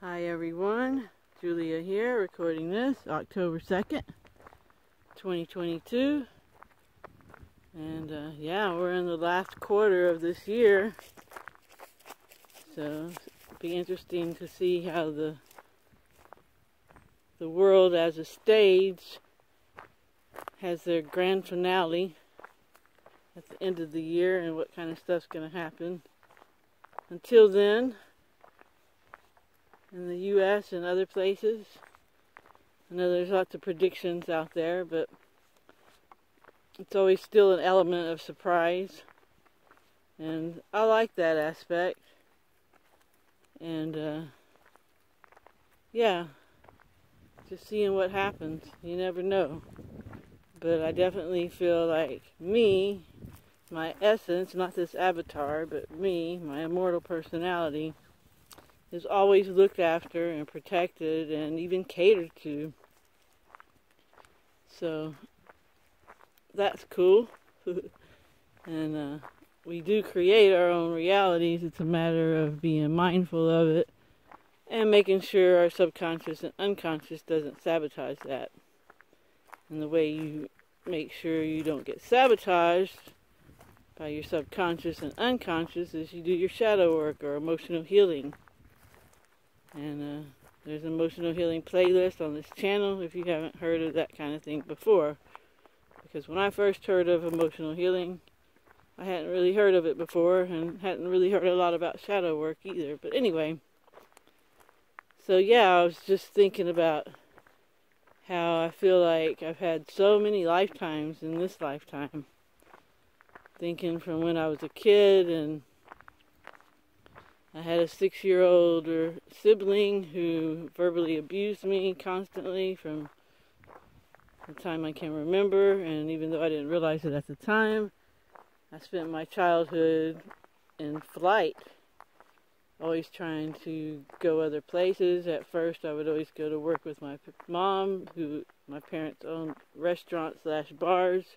Hi everyone, Julia here, recording this October 2nd, 2022. And yeah, we're in the last quarter of this year. So it'll be interesting to see how the world as a stage has their grand finale at the end of the year and what kind of stuff's going to happen. Until then, in the U.S. and other places, I know there's lots of predictions out there, but it's always still an element of surprise, and I like that aspect. And yeah, just seeing what happens. You never know. But I definitely feel like me, my essence, not this avatar, but me, my immortal personality, is always looked after and protected and even catered to. So that's cool. And we do create our own realities. It's a matter of being mindful of it and making sure our subconscious and unconscious doesn't sabotage that. And the way you make sure you don't get sabotaged by your subconscious and unconscious is you do your shadow work or emotional healing. And there's an emotional healing playlist on this channel if you haven't heard of that kind of thing before. Because when I first heard of emotional healing, I hadn't really heard of it before and hadn't really heard a lot about shadow work either. But anyway, so yeah, I was just thinking about how I feel like I've had so many lifetimes in this lifetime. Thinking from when I was a kid, and I had a 6-year-old sibling who verbally abused me constantly from the time I can remember, and even though I didn't realize it at the time, I spent my childhood in flight, always trying to go other places. At first I would always go to work with my mom, who my parents owned restaurants/bars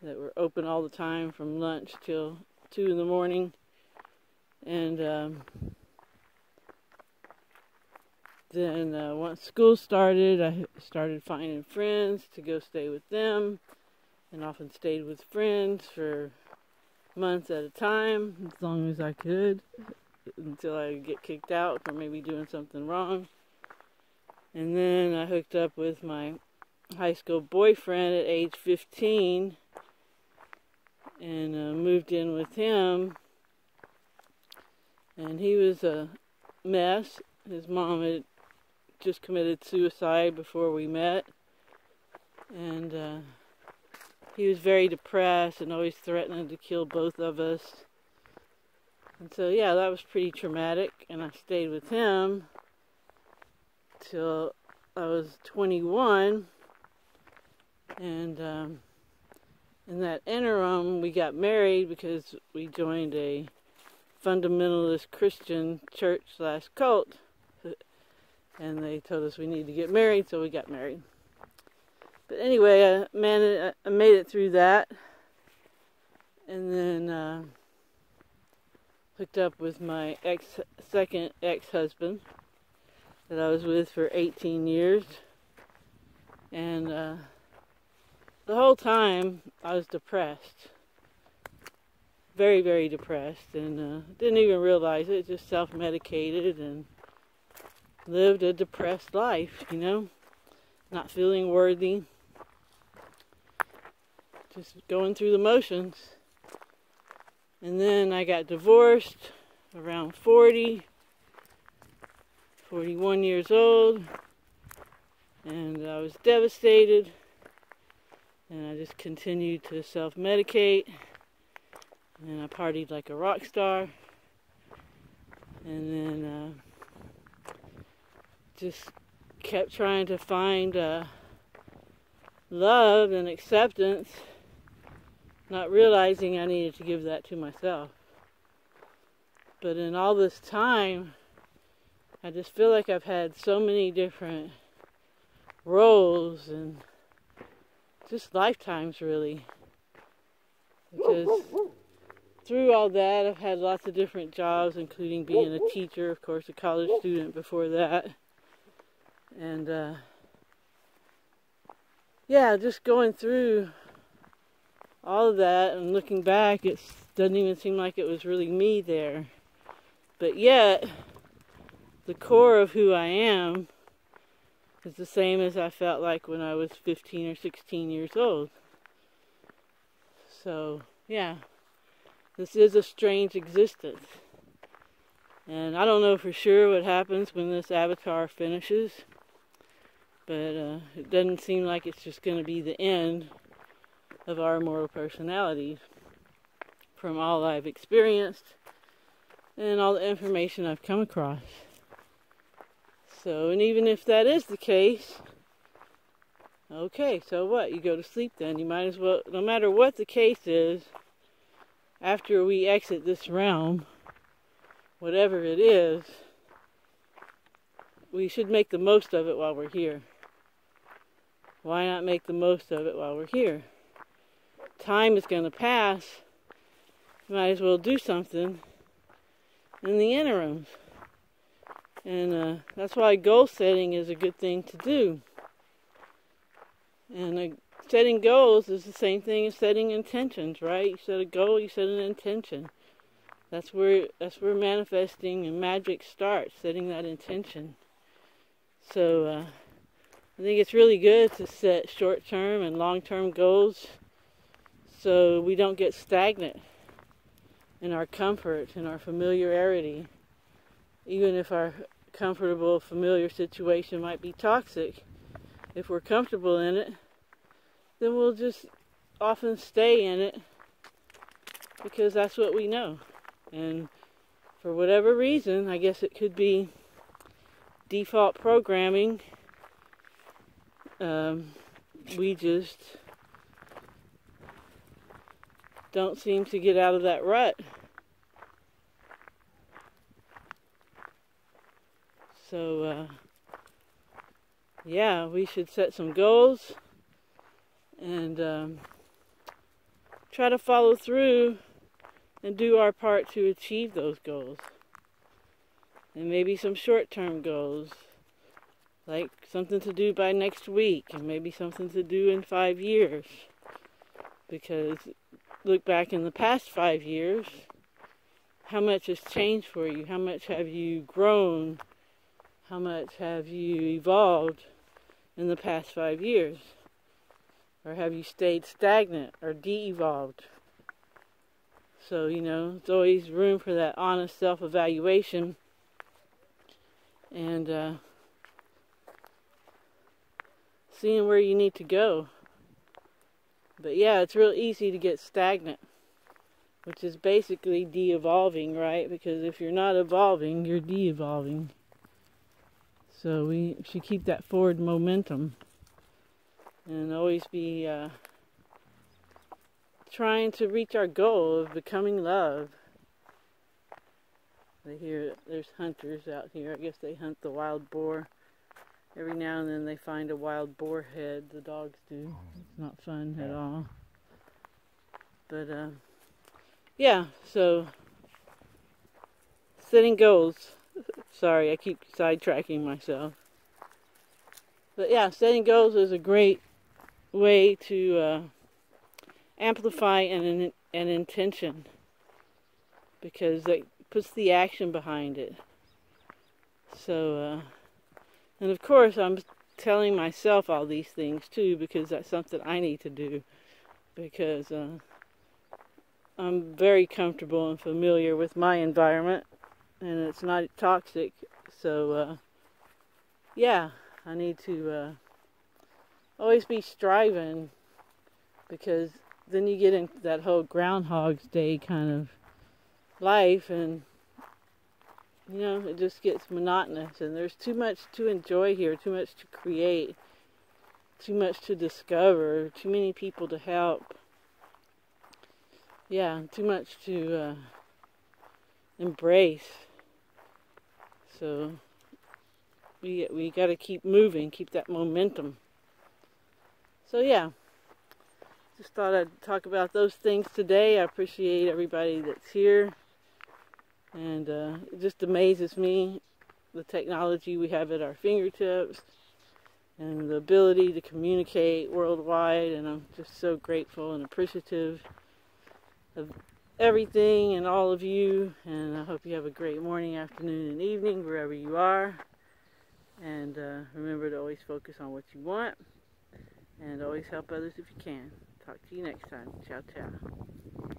that were open all the time from lunch till 2 in the morning. And then once school started, I started finding friends to go stay with them, and often stayed with friends for months at a time, as long as I could, until I would get kicked out for maybe doing something wrong. And then I hooked up with my high school boyfriend at age 15, and moved in with him. And he was a mess. His mom had just committed suicide before we met. And he was very depressed and always threatening to kill both of us. And so, yeah, that was pretty traumatic. And I stayed with him till I was 21. And in that interim, we got married because we joined a fundamentalist Christian church/cult, and they told us we needed to get married, so we got married. But anyway, I made it through that, and then hooked up with my second ex-husband that I was with for 18 years, and the whole time I was depressed. Very, very depressed, and didn't even realize it. Just self-medicated and lived a depressed life, you know, not feeling worthy, just going through the motions. And then I got divorced around 41 years old, and I was devastated, and I just continued to self-medicate. And I partied like a rock star, and then just kept trying to find love and acceptance, not realizing I needed to give that to myself. But in all this time, I just feel like I've had so many different roles and just lifetimes, really. Because through all that, I've had lots of different jobs, including being a teacher, of course, a college student before that. And yeah, just going through all of that and looking back, it doesn't even seem like it was really me there. But yet, the core of who I am is the same as I felt like when I was 15 or 16 years old. So, yeah, this is a strange existence. And I don't know for sure what happens when this avatar finishes, but it doesn't seem like it's just going to be the end of our immortal personalities from all I've experienced and all the information I've come across. So, and even if that is the case, okay, so what? You go to sleep then. You might as well, no matter what the case is, after we exit this realm, whatever it is, we should make the most of it while we're here. Why not make the most of it while we're here? Time is going to pass. You might as well do something in the interim. And that's why goal setting is a good thing to do. And setting goals is the same thing as setting intentions, right? You set a goal, you set an intention. That's where manifesting and magic starts, setting that intention. So I think it's really good to set short-term and long-term goals so we don't get stagnant in our comfort, in our familiarity. Even if our comfortable, familiar situation might be toxic, if we're comfortable in it, then we'll just often stay in it because that's what we know. And for whatever reason, I guess it could be default programming, we just don't seem to get out of that rut. So, yeah, we should set some goals and try to follow through and do our part to achieve those goals. And maybe some short-term goals, like something to do by next week, and maybe something to do in 5 years. Because look back in the past 5 years, how much has changed for you? How much have you grown? How much have you evolved in the past 5 years? Or have you stayed stagnant or de-evolved? So, you know, there's always room for that honest self-evaluation. And seeing where you need to go. But yeah, it's real easy to get stagnant, which is basically de-evolving, right? Because if you're not evolving, you're de-evolving. So we should keep that forward momentum and always be trying to reach our goal of becoming love. They hear there's hunters out here. I guess they hunt the wild boar. Every now and then they find a wild boar head. The dogs do. It's not fun at all. But yeah, so setting goals. Sorry, I keep sidetracking myself. But yeah, setting goals is a great way to amplify an intention, because that puts the action behind it. So, and of course I'm telling myself all these things too, because that's something I need to do, because I'm very comfortable and familiar with my environment, and it's not toxic. So, yeah, I need to always be striving, because then you get into that whole Groundhog's Day kind of life, and you know, it just gets monotonous, and there's too much to enjoy here, too much to create, too much to discover, too many people to help. Yeah, too much to embrace. So we got to keep moving, keep that momentum. So yeah, just thought I'd talk about those things today. I appreciate everybody that's here. And it just amazes me, the technology we have at our fingertips and the ability to communicate worldwide. And I'm just so grateful and appreciative of everything and all of you. And I hope you have a great morning, afternoon, and evening wherever you are. And remember to always focus on what you want and always help others if you can. Talk to you next time. Ciao, ciao.